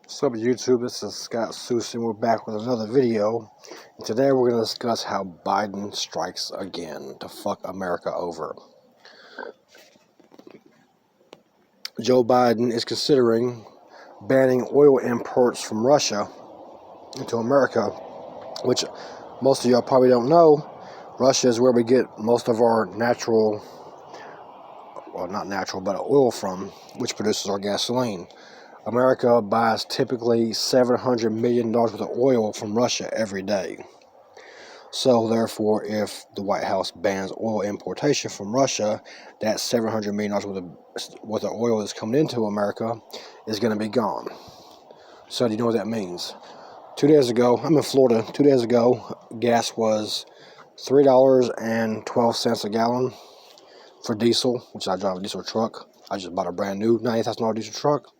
What's up YouTube, this is Scott Seuss and we're back with another video. And today we're going to discuss how Biden strikes again to fuck America over. Joe Biden is considering banning oil imports from Russia into America, which most of y'all probably don't know. Russia is where we get most of our natural, well not natural, but oil from, which produces our gasoline. America buys typically $700 million worth of oil from Russia every day. So therefore, if the White House bans oil importation from Russia, that $700 million worth of oil that's coming into America is going to be gone. So do you know what that means? 2 days ago, I'm in Florida, 2 days ago, gas was $3.12 a gallon for diesel, which I drive a diesel truck. I just bought a brand new $90,000 diesel truck,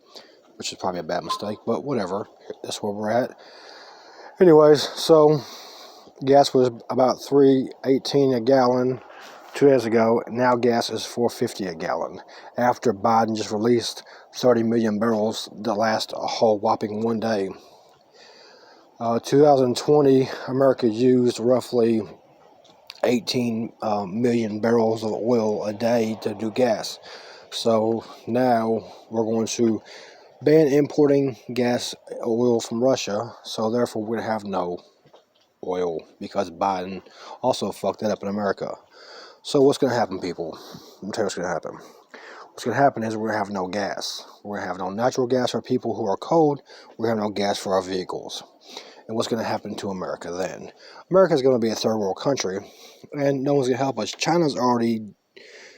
which is probably a bad mistake, but whatever. That's where we're at. Anyways, so gas was about $3.18 a gallon 2 days ago. Now gas is $4.50 a gallon. After Biden just released 30 million barrels that last a whole whopping 1 day. 2020, America used roughly 18 million barrels of oil a day to do gas. So now we're going to ban importing gas oil from Russia, so therefore we're going to have no oil because Biden also fucked that up in America. So what's going to happen, people? Let me tell you what's going to happen. What's going to happen is we're going to have no gas. We're going to have no natural gas for people who are cold. We're going to have no gas for our vehicles. And what's going to happen to America then? America is going to be a third world country, and no one's going to help us. China's already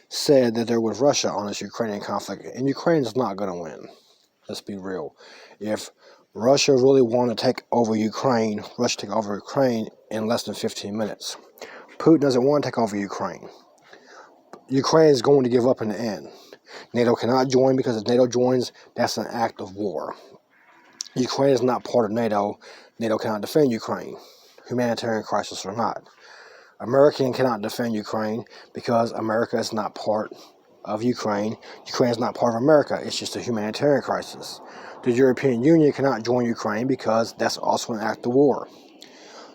said that they're with Russia on this Ukrainian conflict, and Ukraine's not going to win. Let's be real. If Russia really wanted to take over Ukraine, Russia take over Ukraine in less than 15 minutes. Putin doesn't want to take over Ukraine. Ukraine is going to give up in the end. NATO cannot join because if NATO joins, that's an act of war. Ukraine is not part of NATO. NATO cannot defend Ukraine, humanitarian crisis or not. America cannot defend Ukraine because America is not part of Ukraine. Ukraine is not part of America. It's just a humanitarian crisis. The European Union cannot join Ukraine because that's also an act of war.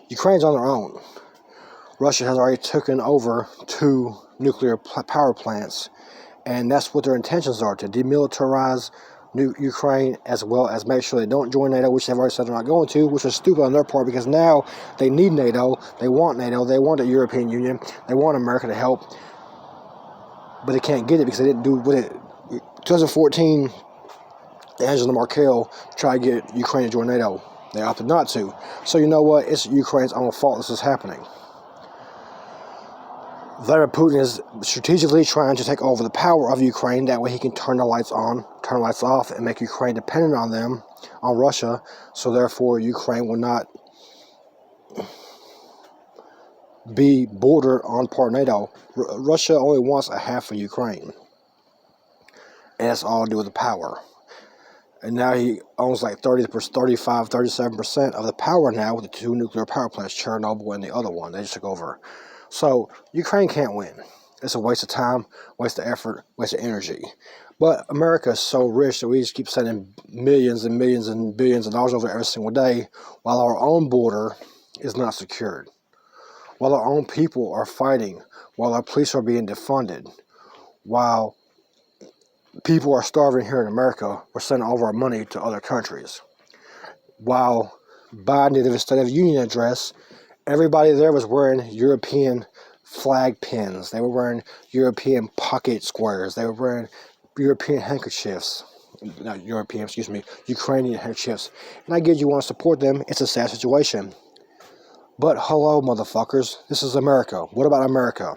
Ukraine's on their own. Russia has already taken over 2 nuclear power plants, and that's what their intentions are, to demilitarize Ukraine as well as make sure they don't join NATO, which they've already said they're not going to, which is stupid on their part because now they need NATO, they want the European Union, they want America to help, but they can't get it because they didn't do what it. 2014, Angela Merkel tried to get Ukraine to join NATO. They opted not to. So you know what? It's Ukraine's own fault this is happening. Vladimir Putin is strategically trying to take over the power of Ukraine. That way he can turn the lights on, turn the lights off, and make Ukraine dependent on them, on Russia. So therefore, Ukraine will not be bordered on part of NATO. Russia only wants a half of Ukraine. And it's all to do with the power. And now he owns like 37% of the power now with the 2 nuclear power plants, Chernobyl and the other one. They just took over. So Ukraine can't win. It's a waste of time, waste of effort, waste of energy. But America is so rich that we just keep sending millions and millions and billions of dollars over every single day while our own border is not secured. While our own people are fighting, while our police are being defunded, while people are starving here in America, we're sending all of our money to other countries. While Biden did his State of the Union address, everybody there was wearing European flag pins. They were wearing European pocket squares. They were wearing European handkerchiefs. Not European, excuse me, Ukrainian handkerchiefs. And I get you want to support them. It's a sad situation. But hello, motherfuckers. This is America. What about America?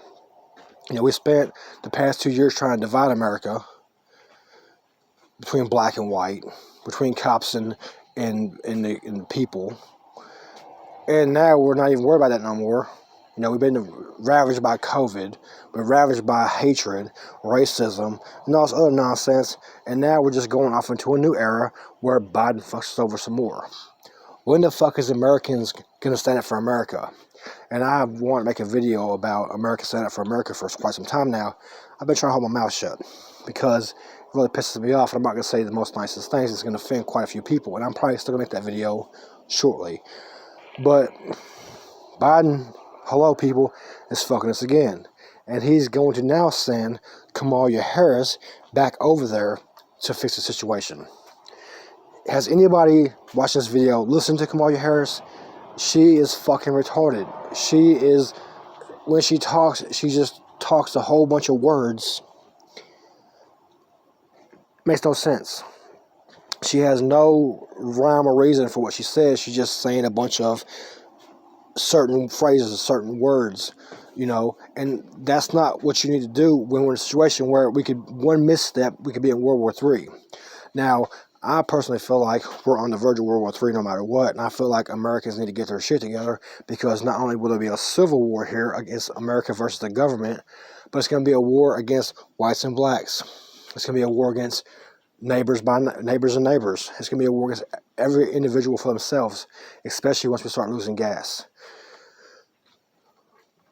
You know, we spent the past 2 years trying to divide America between black and white, between cops and the people. And now we're not even worried about that no more. You know, we've been ravaged by COVID, we're ravaged by hatred, racism, and all this other nonsense. And now we're just going off into a new era where Biden fucks us over some more. When the fuck is Americans going to stand up for America? And I want to make a video about America standing up for America for quite some time now. I've been trying to hold my mouth shut. because it really pisses me off. I'm not going to say the most nicest things. It's going to offend quite a few people, and I'm probably still going to make that video shortly. But Biden, hello people, is fucking us again. And he's going to now send Kamala Harris back over there to fix the situation. Has anybody watching this video listened to Kamala Harris? She is fucking retarded. She is, when she talks, she just talks a whole bunch of words. Makes no sense. She has no rhyme or reason for what she says. She's just saying a bunch of certain phrases, certain words, you know, and that's not what you need to do when we're in a situation where one misstep, we could be in World War III. Now, I personally feel like we're on the verge of World War III no matter what, and I feel like Americans need to get their shit together, because not only will there be a civil war here against America versus the government, but it's going to be a war against whites and blacks. It's going to be a war against neighbors and neighbors. It's going to be a war against every individual for themselves, especially once we start losing gas.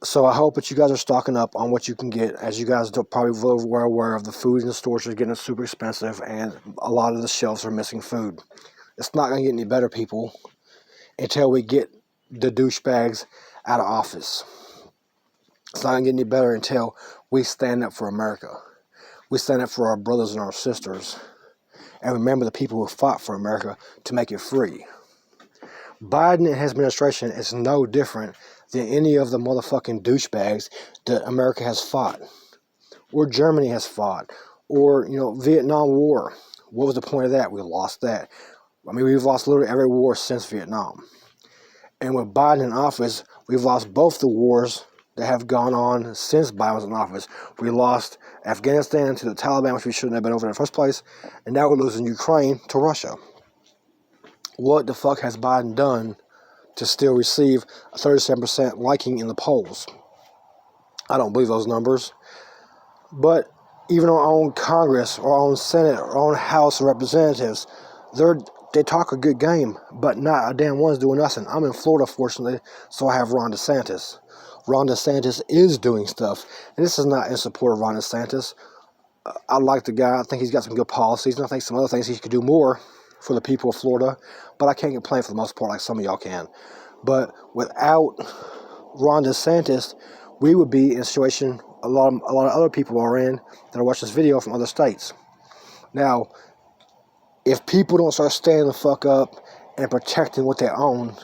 So I hope that you guys are stocking up on what you can get. As you guys are probably well aware of, the food in the stores is getting super expensive, and a lot of the shelves are missing food. It's not going to get any better, people, until we get the douchebags out of office. It's not going to get any better until we stand up for America. We stand up for our brothers and our sisters, and remember the people who fought for America to make it free. Biden and his administration is no different than any of the motherfucking douchebags that America has fought, or Germany has fought, or, you know, Vietnam War. What was the point of that? We lost that. I mean, we've lost literally every war since Vietnam. And with Biden in office, we've lost both the wars that have gone on since Biden was in office. We lost Afghanistan to the Taliban, which we shouldn't have been over in the first place, and now we're losing Ukraine to Russia. What the fuck has Biden done to still receive a 37% liking in the polls? I don't believe those numbers. But even our own Congress, our own Senate, our own House of Representatives, they talk a good game, but not a damn one's doing nothing. I'm in Florida, fortunately, so I have Ron DeSantis. Ron DeSantis is doing stuff, and this is not in support of Ron DeSantis. I like the guy. I think he's got some good policies, and I think some other things he could do more for the people of Florida, but I can't complain for the most part like some of y'all can. But without Ron DeSantis, we would be in a situation a lot of other people are in that are watching this video from other states. Now, if people don't start standing the fuck up and protecting what they own,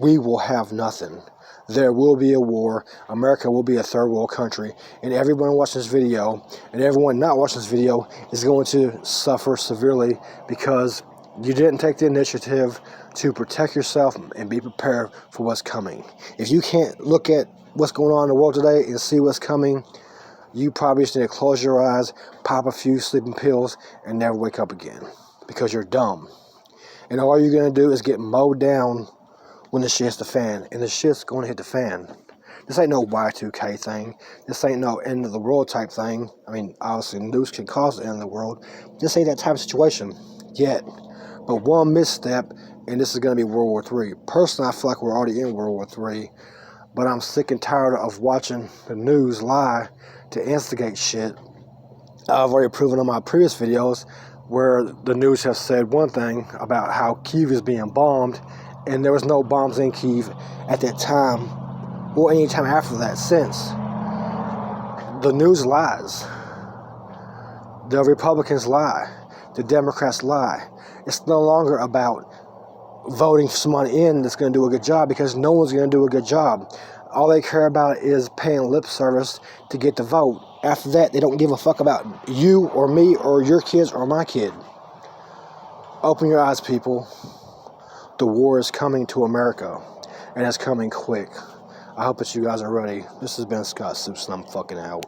we will have nothing. There will be a war. America will be a third world country, and everyone watching this video and everyone not watching this video is going to suffer severely because you didn't take the initiative to protect yourself and be prepared for what's coming. If you can't look at what's going on in the world today and see what's coming, you probably just need to close your eyes, pop a few sleeping pills, and never wake up again because you're dumb. And all you're going to do is get mowed down when the shit hits the fan, and the shit's going to hit the fan. This ain't no Y2K thing. This ain't no end of the world type thing. I mean, obviously, news can cause the end of the world. This ain't that type of situation yet. But one misstep, and this is going to be World War III. Personally, I feel like we're already in World War III, but I'm sick and tired of watching the news lie to instigate shit. I've already proven on my previous videos where the news has said one thing about how Kyiv is being bombed, and there was no bombs in Kyiv at that time or any time after that since. The news lies. The Republicans lie. The Democrats lie. It's no longer about voting for someone in that's going to do a good job, because no one's going to do a good job. All they care about is paying lip service to get the vote. After that, they don't give a fuck about you or me or your kids or my kid. Open your eyes, people. The war is coming to America, and it's coming quick. I hope that you guys are ready. This has been Scott Simpson. I'm fucking out.